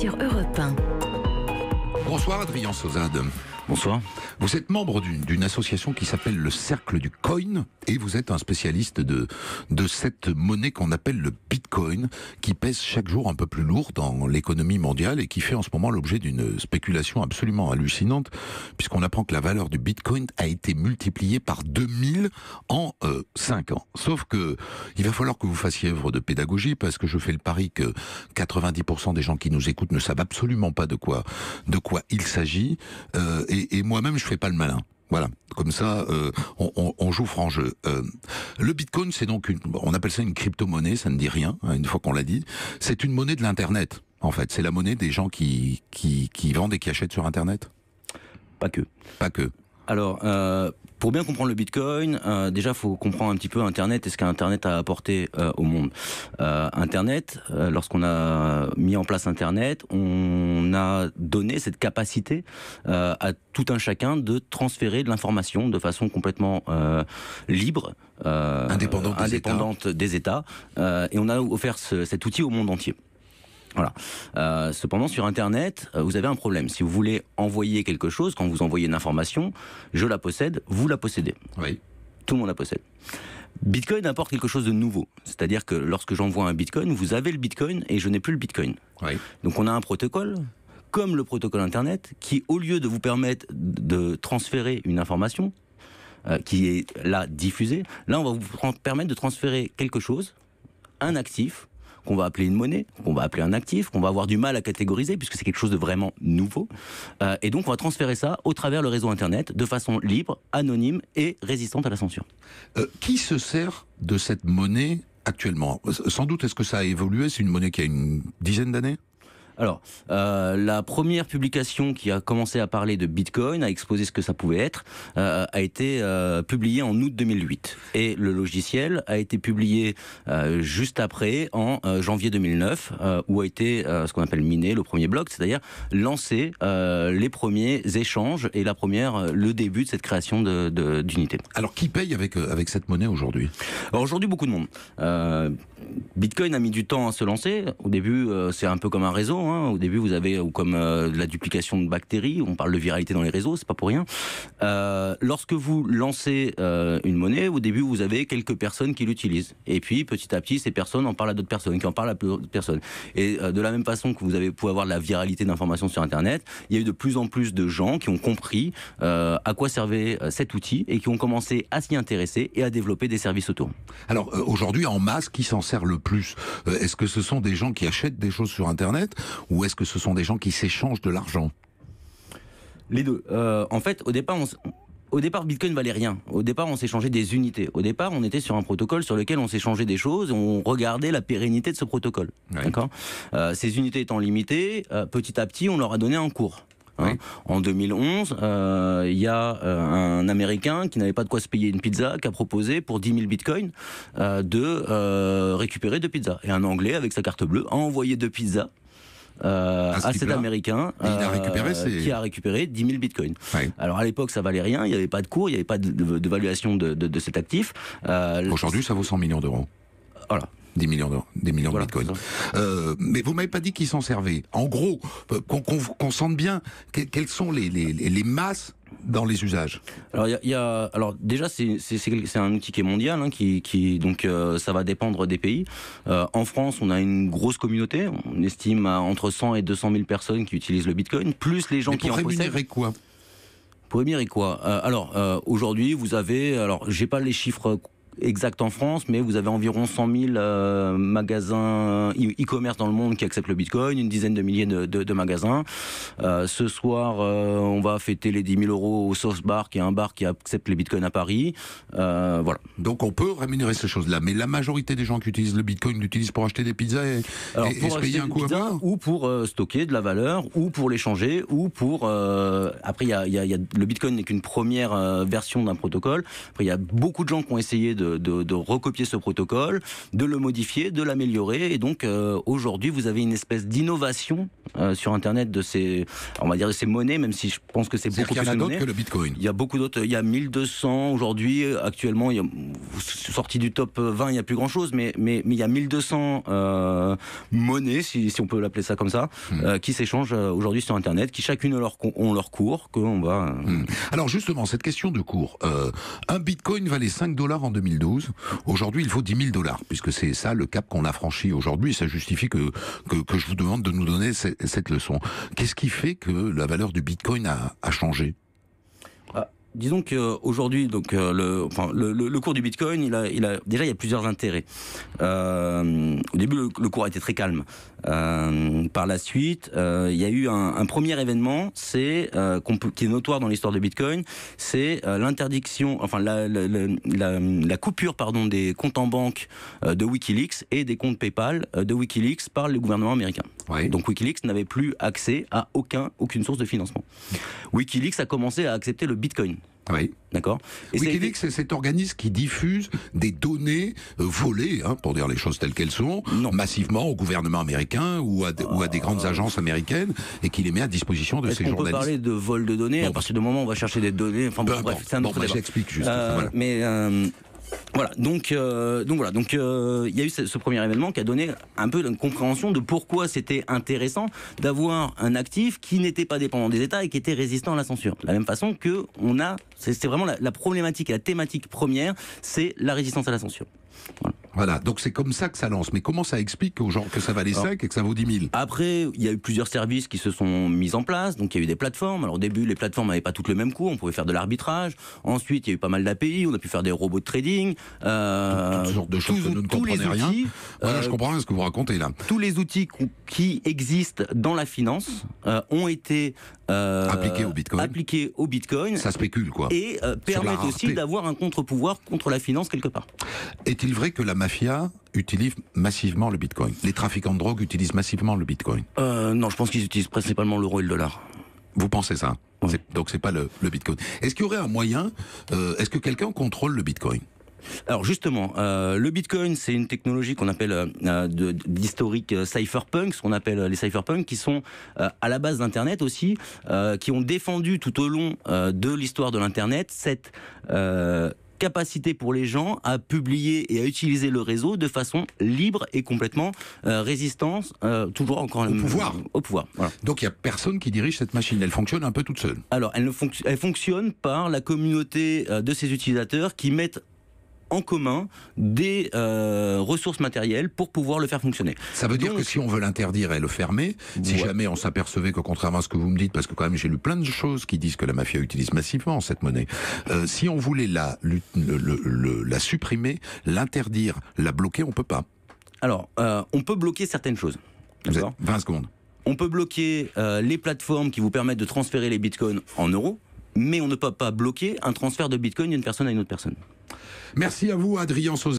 sur Europe 1. Bonsoir Adrien Sauzade. Bonsoir. Vous êtes membre d'une association qui s'appelle le Cercle du Coin et vous êtes un spécialiste de cette monnaie qu'on appelle le Bitcoin, qui pèse chaque jour un peu plus lourd dans l'économie mondiale et qui fait en ce moment l'objet d'une spéculation absolument hallucinante, puisqu'on apprend que la valeur du Bitcoin a été multipliée par 2000 en 5 ans. Sauf que il va falloir que vous fassiez œuvre de pédagogie, parce que je fais le pari que 90% des gens qui nous écoutent ne savent absolument pas de quoi il s'agit. Et moi-même, je fais pas le malin. Voilà, comme ça, on joue franc jeu. Le Bitcoin, c'est donc on appelle ça une crypto-monnaie, ça ne dit rien, hein, une fois qu'on l'a dit. C'est une monnaie de l'Internet, en fait. C'est la monnaie des gens qui vendent et qui achètent sur Internet. Pas que. Pas que. Alors, pour bien comprendre le Bitcoin, déjà, il faut comprendre un petit peu Internet et ce qu'Internet a apporté au monde. Internet, lorsqu'on a mis en place Internet, on a donné cette capacité à tout un chacun de transférer de l'information de façon complètement libre, indépendante des États, et on a offert cet outil au monde entier. Voilà. Cependant, sur Internet, vous avez un problème. Si vous voulez envoyer quelque chose, quand vous envoyez une information, je la possède, vous la possédez. Oui. Tout le monde la possède. Bitcoin apporte quelque chose de nouveau. C'est-à-dire que lorsque j'envoie un Bitcoin, vous avez le Bitcoin et je n'ai plus le Bitcoin. Oui. Donc on a un protocole, comme le protocole Internet, qui, au lieu de vous permettre de transférer une information, qui est là diffusée, là on va vous permettre de transférer quelque chose, un actif, qu'on va appeler une monnaie, qu'on va appeler un actif, qu'on va avoir du mal à catégoriser puisque c'est quelque chose de vraiment nouveau. Et donc on va transférer ça au travers le réseau Internet de façon libre, anonyme et résistante à la censure. Qui se sert de cette monnaie actuellement? Sans doute, est-ce que ça a évolué? C'est une monnaie qui a une dizaine d'années? Alors, la première publication qui a commencé à parler de Bitcoin, à exposer ce que ça pouvait être, a été publiée en août 2008. Et le logiciel a été publié juste après, en janvier 2009, où a été ce qu'on appelle miné, le premier bloc, c'est-à-dire lancé les premiers échanges et le début de cette création d'unité. Alors, qui paye avec cette monnaie aujourd'hui? Alors aujourd'hui, beaucoup de monde. Bitcoin a mis du temps à se lancer. Au début, c'est un peu comme un réseau. Hein. Au début, vous avez comme la duplication de bactéries. On parle de viralité dans les réseaux, c'est pas pour rien. Lorsque vous lancez une monnaie, au début, vous avez quelques personnes qui l'utilisent. Et puis, petit à petit, ces personnes en parlent à d'autres personnes, qui en parlent à d'autres personnes. Et de la même façon que vous pouvez avoir de la viralité d'informations sur Internet, il y a eu de plus en plus de gens qui ont compris à quoi servait cet outil et qui ont commencé à s'y intéresser et à développer des services autour. Alors, aujourd'hui, en masse, qui s'en sert le plus? Est-ce que ce sont des gens qui achètent des choses sur Internet ou est-ce que ce sont des gens qui s'échangent de l'argent? Les deux. En fait, au départ, Bitcoin valait rien. Au départ, on s'échangeait des unités. Au départ, on était sur un protocole sur lequel on s'échangeait des choses, on regardait la pérennité de ce protocole. Ouais. D'accord. Ces unités étant limitées, petit à petit, on leur a donné un cours. Hein. Oui. En 2011, il y a un Américain qui n'avait pas de quoi se payer une pizza qui a proposé pour 10 000 bitcoins de récupérer 2 pizzas. Et un Anglais, avec sa carte bleue, a envoyé 2 pizzas à cet Américain qui a récupéré 10 000 bitcoins. Oui. Alors à l'époque, ça valait rien, il n'y avait pas de cours, il n'y avait pas de valuation de cet actif. Aujourd'hui, ça vaut 100 millions d'euros. Voilà. 10 millions d'euros, des millions de bitcoins. Mais vous m'avez pas dit qu'ils s'en servaient. En gros, qu'on sente bien quelles sont les masses dans les usages. Alors déjà c'est un outil qui est mondial, hein, donc ça va dépendre des pays. En France, on a une grosse communauté. On estime à entre 100 et 200 000 personnes qui utilisent le Bitcoin, plus les gens qui en possèdent. Pour rémunérer quoi? Pour rémunérer quoi? Aujourd'hui, vous avez, j'ai pas les chiffres exact en France, mais vous avez environ 100 000 magasins e-commerce dans le monde qui acceptent le Bitcoin, une dizaine de milliers de magasins. Ce soir, on va fêter les 10 000 euros au Sauce Bar, qui est un bar qui accepte les Bitcoins à Paris. Voilà. Donc on peut rémunérer ces choses-là, mais la majorité des gens qui utilisent le Bitcoin l'utilisent pour acheter des pizzas et se payer un coup à boire, ou pour stocker de la valeur, ou pour l'échanger, ou pour... Après, le Bitcoin n'est qu'une première version d'un protocole. Après, il y a beaucoup de gens qui ont essayé de de recopier ce protocole, de le modifier, de l'améliorer. Et donc aujourd'hui, vous avez une espèce d'innovation sur Internet de ces, on va dire de ces monnaies, même si je pense que c'est beaucoup plus de monnaies. Il y en a d'autres que le Bitcoin. Il y a beaucoup d'autres. Il y a 1200 aujourd'hui. Actuellement, il y a, sorti du top 20, il n'y a plus grand-chose, mais il y a 1200 monnaies, si on peut l'appeler ça comme ça, qui s'échangent aujourd'hui sur Internet, qui chacune ont leur cours, qu'on va... Alors justement, cette question de cours. Un Bitcoin valait 5 $ en 2012. Aujourd'hui, il faut 10 000 $, puisque c'est ça le cap qu'on a franchi aujourd'hui. Ça justifie que je vous demande de nous donner cette leçon. Qu'est-ce qui fait que la valeur du Bitcoin a changé ? Disons qu'aujourd'hui, donc le cours du Bitcoin, déjà il y a plusieurs intérêts. Au début, le cours était très calme. Par la suite, il y a eu un premier événement, qui est notoire dans l'histoire de Bitcoin, c'est l'interdiction, enfin la coupure, pardon, des comptes en banque de WikiLeaks et des comptes PayPal de WikiLeaks par le gouvernement américain. Oui. Donc WikiLeaks n'avait plus accès à aucune source de financement. WikiLeaks a commencé à accepter le Bitcoin. Oui. D'accord. WikiLeaks, c'est cet organisme qui diffuse des données volées, pour dire les choses telles qu'elles sont, massivement au gouvernement américain ou à des grandes agences américaines, et qui les met à disposition de ces journalistes. On peut parler de vol de données à partir du moment où on va chercher des données. Enfin bref, c'est un autre débat. J'explique juste. Voilà. Mais voilà, donc il y a eu ce premier événement qui a donné un peu une compréhension de pourquoi c'était intéressant d'avoir un actif qui n'était pas dépendant des États et qui était résistant à la censure. De la même façon que c'est vraiment la problématique et la thématique première, c'est la résistance à la censure. Voilà, donc c'est comme ça que ça lance. Mais comment ça explique que ça valait 5 et que ça vaut 10 000 ? Après, il y a eu plusieurs services qui se sont mis en place. Donc il y a eu des plateformes. Alors au début, les plateformes n'avaient pas toutes le même coût. On pouvait faire de l'arbitrage. Ensuite, il y a eu pas mal d'API. On a pu faire des robots de trading. Toutes sortes de choses que nous ne comprenons rien. Voilà, je comprends rien ce que vous racontez là. Tous les outils qui existent dans la finance ont été appliqués au Bitcoin. Ça spécule, quoi. Et permettent aussi d'avoir un contre-pouvoir contre la finance quelque part. Est-il vrai que la mafia utilise massivement le Bitcoin ? Les trafiquants de drogue utilisent massivement le Bitcoin ? Non, je pense qu'ils utilisent principalement l'euro et le dollar. Vous pensez ça ? Oui. Donc c'est pas le Bitcoin. Est-ce qu'il y aurait un moyen, est-ce que quelqu'un contrôle le Bitcoin ? Alors justement, le Bitcoin, c'est une technologie qu'on appelle d'historique cypherpunk, ce qu'on appelle les cypherpunks, qui sont à la base d'Internet aussi, qui ont défendu tout au long de l'histoire de l'Internet cette capacité pour les gens à publier et à utiliser le réseau de façon libre et complètement résistante, toujours encore au pouvoir. Voilà. Donc il n'y a personne qui dirige cette machine, elle fonctionne un peu toute seule. Alors elle fonctionne par la communauté de ses utilisateurs qui mettent en commun des ressources matérielles pour pouvoir le faire fonctionner. Ça veut dire que si on veut l'interdire et le fermer, si jamais on s'apercevait que contrairement à ce que vous me dites, parce que quand même j'ai lu plein de choses qui disent que la mafia utilise massivement cette monnaie, si on voulait la supprimer, l'interdire, la bloquer, on peut pas. Alors, on peut bloquer certaines choses. Vous avez 20 secondes. On peut bloquer les plateformes qui vous permettent de transférer les bitcoins en euros, mais on ne peut pas bloquer un transfert de bitcoin d'une personne à une autre personne. Merci à vous, Adrien Sauzet.